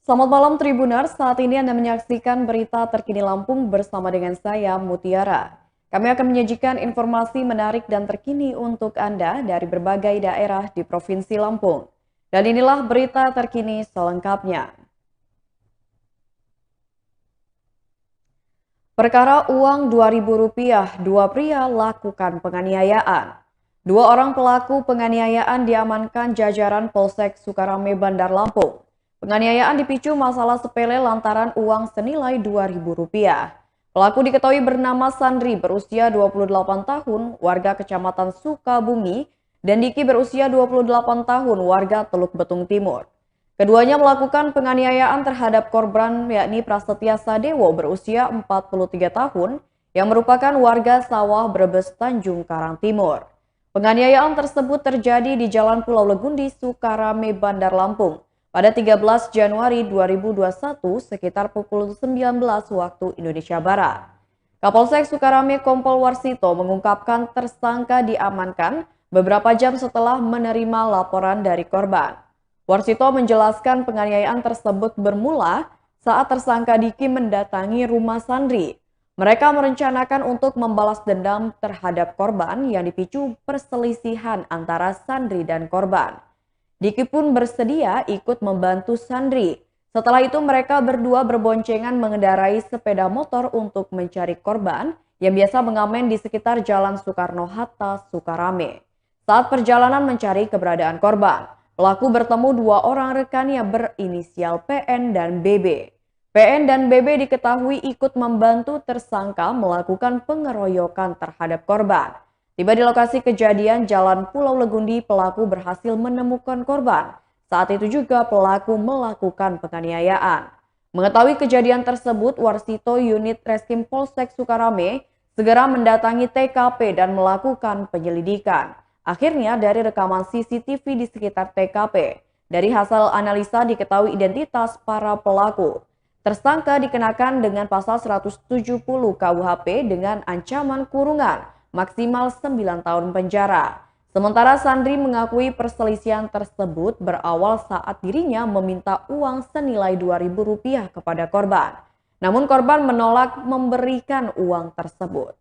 Selamat malam Tribuners, saat ini Anda menyaksikan berita terkini Lampung bersama dengan saya Mutiara. Kami akan menyajikan informasi menarik dan terkini untuk Anda dari berbagai daerah di Provinsi Lampung. Dan inilah berita terkini selengkapnya. Perkara uang Rp2.000, dua pria lakukan penganiayaan. Dua orang pelaku penganiayaan diamankan jajaran Polsek Sukarame Bandar Lampung. Penganiayaan dipicu masalah sepele lantaran uang senilai Rp2.000. Pelaku diketahui bernama Sandri berusia 28 tahun, warga Kecamatan Sukabumi, dan Diki berusia 28 tahun, warga Teluk Betung Timur. Keduanya melakukan penganiayaan terhadap korban yakni Prasetya Sadewo berusia 43 tahun yang merupakan warga Sawah Brebes Tanjung Karang Timur. Penganiayaan tersebut terjadi di Jalan Pulau Legundi, Sukarame, Bandar Lampung pada 13 Januari 2021 sekitar pukul 19 waktu Indonesia Barat. Kapolsek Sukarame Kompol Warsito mengungkapkan tersangka diamankan beberapa jam setelah menerima laporan dari korban. Warsito menjelaskan penganiayaan tersebut bermula saat tersangka Diki mendatangi rumah Sandri. Mereka merencanakan untuk membalas dendam terhadap korban yang dipicu perselisihan antara Sandri dan korban. Diki pun bersedia ikut membantu Sandri. Setelah itu mereka berdua berboncengan mengendarai sepeda motor untuk mencari korban yang biasa mengamen di sekitar Jalan Soekarno-Hatta, Sukarame. Saat perjalanan mencari keberadaan korban, pelaku bertemu dua orang rekannya berinisial PN dan BB. PN dan BB diketahui ikut membantu tersangka melakukan pengeroyokan terhadap korban. Tiba di lokasi kejadian Jalan Pulau Legundi, pelaku berhasil menemukan korban. Saat itu juga pelaku melakukan penganiayaan. Mengetahui kejadian tersebut, Warsito Unit Reskrim Polsek Sukarame segera mendatangi TKP dan melakukan penyelidikan. Akhirnya dari rekaman CCTV di sekitar TKP, dari hasil analisa diketahui identitas para pelaku. Tersangka dikenakan dengan pasal 170 KUHP dengan ancaman kurungan maksimal 9 tahun penjara. Sementara Sandri mengakui perselisihan tersebut berawal saat dirinya meminta uang senilai Rp2.000 kepada korban. Namun korban menolak memberikan uang tersebut.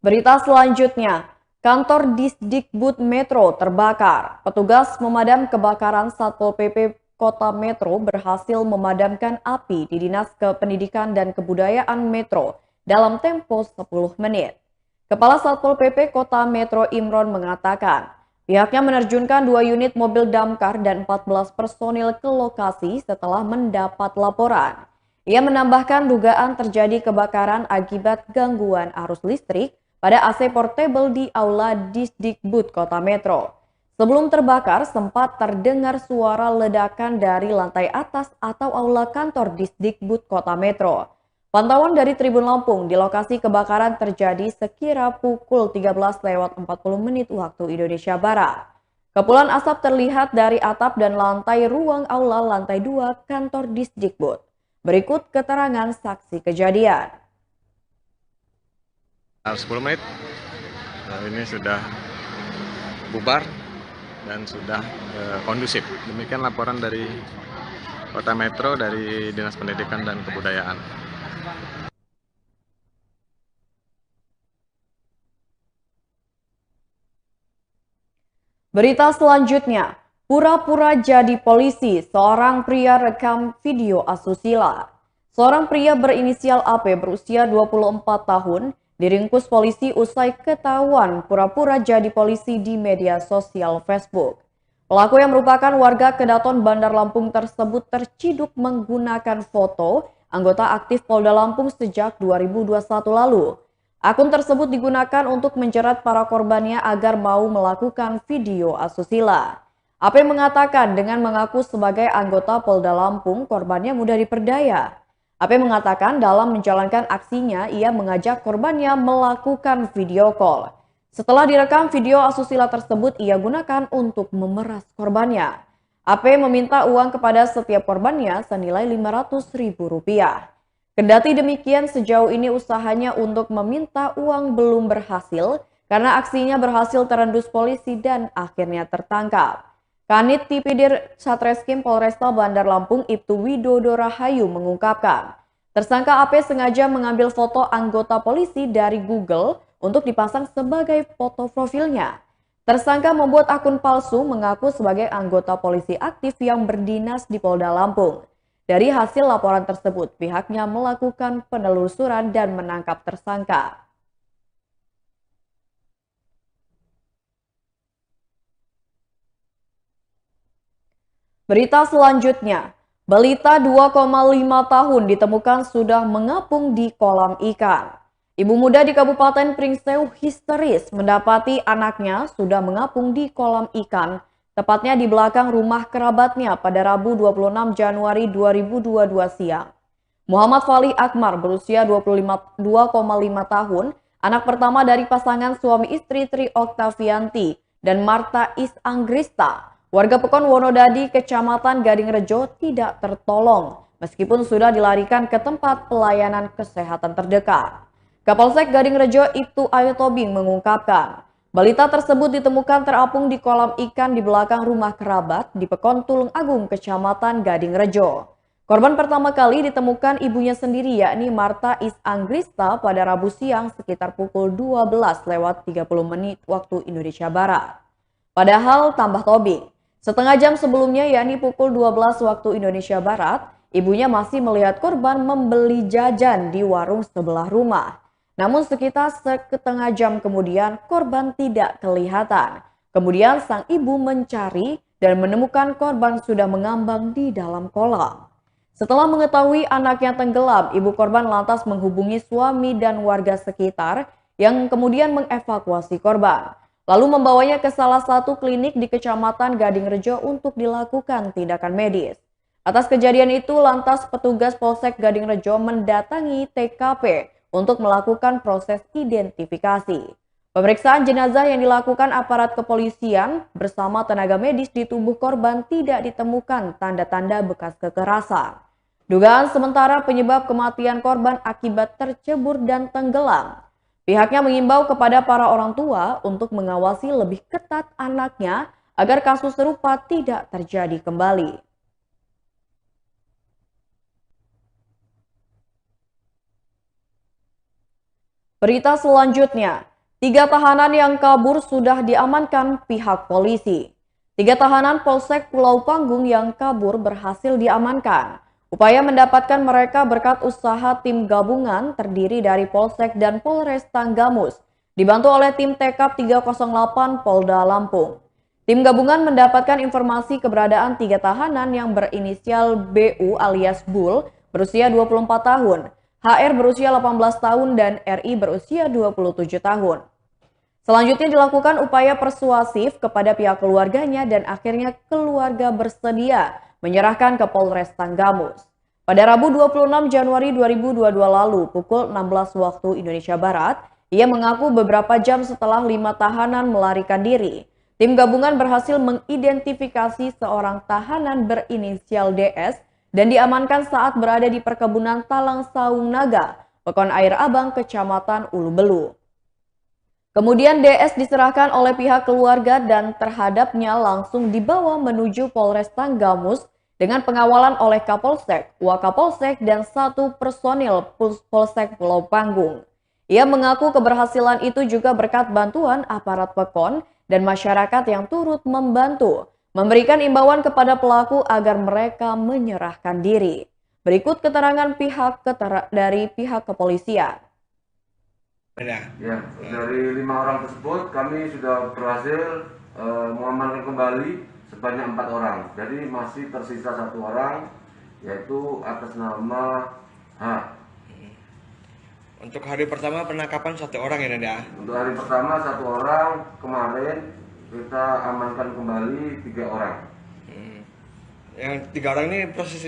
Berita selanjutnya, kantor Disdikbud Metro terbakar. Petugas memadam kebakaran Satpol PP Kota Metro berhasil memadamkan api di Dinas Pendidikan dan Kebudayaan Metro dalam tempo 10 menit. Kepala Satpol PP Kota Metro Imron mengatakan, pihaknya menerjunkan 2 unit mobil damkar dan 14 personil ke lokasi setelah mendapat laporan. Ia menambahkan dugaan terjadi kebakaran akibat gangguan arus listrik pada AC portable di Aula Disdikbud Kota Metro. Sebelum terbakar, sempat terdengar suara ledakan dari lantai atas atau aula kantor Disdikbud Kota Metro. Pantauan dari Tribun Lampung di lokasi kebakaran terjadi sekira pukul 13:40 waktu Indonesia Barat. Kepulan asap terlihat dari atap dan lantai ruang aula lantai 2 kantor Disdikbud. Berikut keterangan saksi kejadian. 10 menit ini sudah bubar dan sudah kondusif. Demikian laporan dari Kota Metro dari Dinas Pendidikan dan Kebudayaan. Berita selanjutnya, pura-pura jadi polisi, seorang pria rekam video asusila. Seorang pria berinisial AP berusia 24 tahun diringkus polisi usai ketahuan pura-pura jadi polisi di media sosial Facebook. Pelaku yang merupakan warga Kedaton Bandar Lampung tersebut terciduk menggunakan foto anggota aktif Polda Lampung sejak 2021 lalu. Akun tersebut digunakan untuk menjerat para korbannya agar mau melakukan video asusila. AP mengatakan dengan mengaku sebagai anggota Polda Lampung, korbannya mudah diperdaya. AP mengatakan dalam menjalankan aksinya, ia mengajak korbannya melakukan video call. Setelah direkam video asusila tersebut, ia gunakan untuk memeras korbannya. AP meminta uang kepada setiap korbannya senilai Rp500.000. Kendati demikian, sejauh ini usahanya untuk meminta uang belum berhasil karena aksinya berhasil terendus polisi dan akhirnya tertangkap. Kanit Tipidir Satreskrim Polresta Bandar Lampung Ibtu Widodo Rahayu mengungkapkan, tersangka AP sengaja mengambil foto anggota polisi dari Google untuk dipasang sebagai foto profilnya. Tersangka membuat akun palsu mengaku sebagai anggota polisi aktif yang berdinas di Polda Lampung. Dari hasil laporan tersebut, pihaknya melakukan penelusuran dan menangkap tersangka. Berita selanjutnya, balita 2,5 tahun ditemukan sudah mengapung di kolam ikan. Ibu muda di Kabupaten Pringsewu histeris mendapati anaknya sudah mengapung di kolam ikan, tepatnya di belakang rumah kerabatnya pada Rabu 26 Januari 2022 siang. Muhammad Falih Akmar berusia 2,5 tahun, anak pertama dari pasangan suami istri Tri Oktavianti dan Marta Is Anggrista. Warga Pekon Wonodadi, Kecamatan Gading Rejo tidak tertolong meskipun sudah dilarikan ke tempat pelayanan kesehatan terdekat. Kapolsek Gading Rejo Ibtu Ayu Tobing mengungkapkan, balita tersebut ditemukan terapung di kolam ikan di belakang rumah kerabat di Pekon Tulung Agung, Kecamatan Gading Rejo. Korban pertama kali ditemukan ibunya sendiri yakni Marta Is Anggrista pada Rabu siang sekitar pukul 12:30 waktu Indonesia Barat. Padahal tambah Tobing, setengah jam sebelumnya yakni pukul 12 waktu Indonesia Barat, ibunya masih melihat korban membeli jajan di warung sebelah rumah. Namun sekitar setengah jam kemudian korban tidak kelihatan. Kemudian sang ibu mencari dan menemukan korban sudah mengambang di dalam kolam. Setelah mengetahui anaknya tenggelam, ibu korban lantas menghubungi suami dan warga sekitar yang kemudian mengevakuasi korban. Lalu membawanya ke salah satu klinik di Kecamatan Gading Rejo untuk dilakukan tindakan medis. Atas kejadian itu, lantas petugas Polsek Gading Rejo mendatangi TKP untuk melakukan proses identifikasi. Pemeriksaan jenazah yang dilakukan aparat kepolisian bersama tenaga medis di tubuh korban tidak ditemukan tanda-tanda bekas kekerasan. Dugaan sementara penyebab kematian korban akibat tercebur dan tenggelam. Pihaknya mengimbau kepada para orang tua untuk mengawasi lebih ketat anaknya agar kasus serupa tidak terjadi kembali. Berita selanjutnya, 3 tahanan yang kabur sudah diamankan pihak polisi. 3 tahanan Polsek Pulau Panggung yang kabur berhasil diamankan. Upaya mendapatkan mereka berkat usaha tim gabungan terdiri dari Polsek dan Polres Tanggamus, dibantu oleh tim TK 308 Polda Lampung. Tim gabungan mendapatkan informasi keberadaan 3 tahanan yang berinisial BU alias Bul berusia 24 tahun, HR berusia 18 tahun, dan RI berusia 27 tahun. Selanjutnya dilakukan upaya persuasif kepada pihak keluarganya dan akhirnya keluarga bersedia menyerahkan ke Polres Tanggamus. Pada Rabu 26 Januari 2022 lalu pukul 16 waktu Indonesia Barat, ia mengaku beberapa jam setelah 5 tahanan melarikan diri. Tim gabungan berhasil mengidentifikasi seorang tahanan berinisial DS dan diamankan saat berada di perkebunan Talang Saung Naga, Pekon Air Abang, Kecamatan Ulu Belu. Kemudian DS diserahkan oleh pihak keluarga dan terhadapnya langsung dibawa menuju Polres Tanggamus dengan pengawalan oleh Kapolsek, Wakapolsek, dan 1 personil Polsek Pulau Panggung. Ia mengaku keberhasilan itu juga berkat bantuan aparat Pekon dan masyarakat yang turut membantu, memberikan imbauan kepada pelaku agar mereka menyerahkan diri. Berikut keterangan dari pihak kepolisian. Ya, dari 5 orang tersebut kami sudah berhasil mengamankan kembali sebanyak 4 orang. Jadi masih tersisa 1 orang, yaitu atas nama H. Untuk hari pertama penangkapan 1 orang ya Nanda? Untuk hari pertama 1 orang, kemarin kita amankan kembali 3 orang. Yang 3 orang ini proses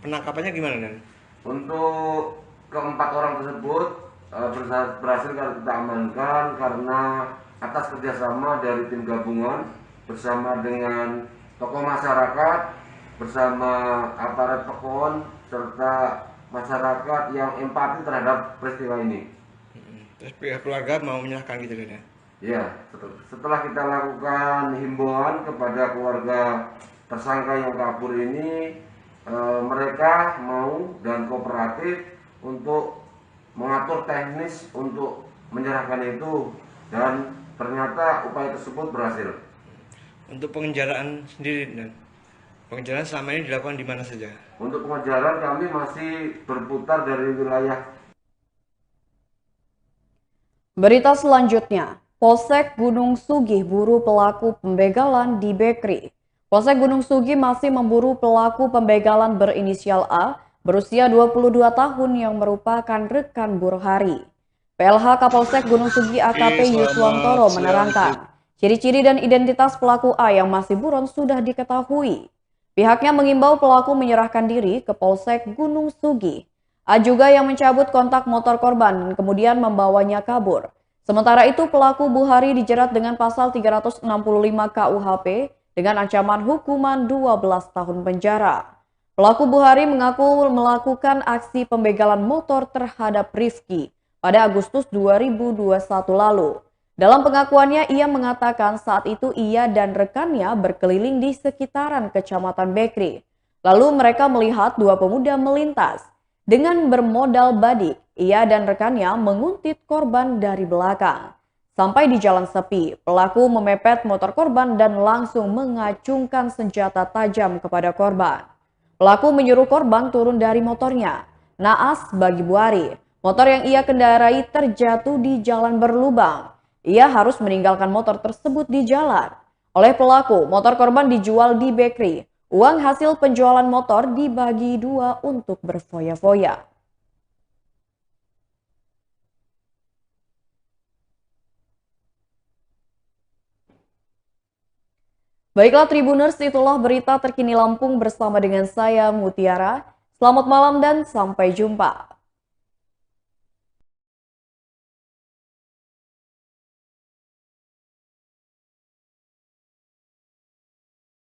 penangkapannya gimana Nanda? Untuk ke-4 orang tersebut berhasil kita amankan karena atas kerjasama dari tim gabungan bersama dengan tokoh masyarakat, bersama aparat Pekon, serta masyarakat yang empati terhadap peristiwa ini. Terus pihak keluarga mau menyerahkan gitu kan ya? Ya, setelah kita lakukan himbauan kepada keluarga tersangka yang kabur ini, mereka mau dan kooperatif untuk mengatur teknis untuk menyerahkan itu, dan ternyata upaya tersebut berhasil. Untuk pengejaran sendiri, dan pengejaran selama ini dilakukan di mana saja? Untuk pengejaran kami masih berputar dari wilayah. Berita selanjutnya, Polsek Gunung Sugih buru pelaku pembegalan di Bekri. Polsek Gunung Sugih masih memburu pelaku pembegalan berinisial A berusia 22 tahun yang merupakan rekan buruh hari. PLH Kapolsek Gunung Sugih AKP Yuswantoro menerangkan, ciri-ciri dan identitas pelaku A yang masih buron sudah diketahui. Pihaknya mengimbau pelaku menyerahkan diri ke Polsek Gunung Sugih. A juga yang mencabut kontak motor korban dan kemudian membawanya kabur. Sementara itu pelaku Buhari dijerat dengan pasal 365 KUHP dengan ancaman hukuman 12 tahun penjara. Pelaku Buhari mengaku melakukan aksi pembegalan motor terhadap Rifki pada Agustus 2021 lalu. Dalam pengakuannya, ia mengatakan saat itu ia dan rekannya berkeliling di sekitaran Kecamatan Bekri. Lalu mereka melihat dua pemuda melintas. Dengan bermodal badik, ia dan rekannya menguntit korban dari belakang. Sampai di jalan sepi, pelaku memepet motor korban dan langsung mengacungkan senjata tajam kepada korban. Pelaku menyuruh korban turun dari motornya. Naas bagi Buhari, motor yang ia kendarai terjatuh di jalan berlubang. Ia harus meninggalkan motor tersebut di jalan. Oleh pelaku, motor korban dijual di Bekri. Uang hasil penjualan motor dibagi dua untuk berfoya-foya. Baiklah Tribuners, itulah berita terkini Lampung bersama dengan saya Mutiara. Selamat malam dan sampai jumpa.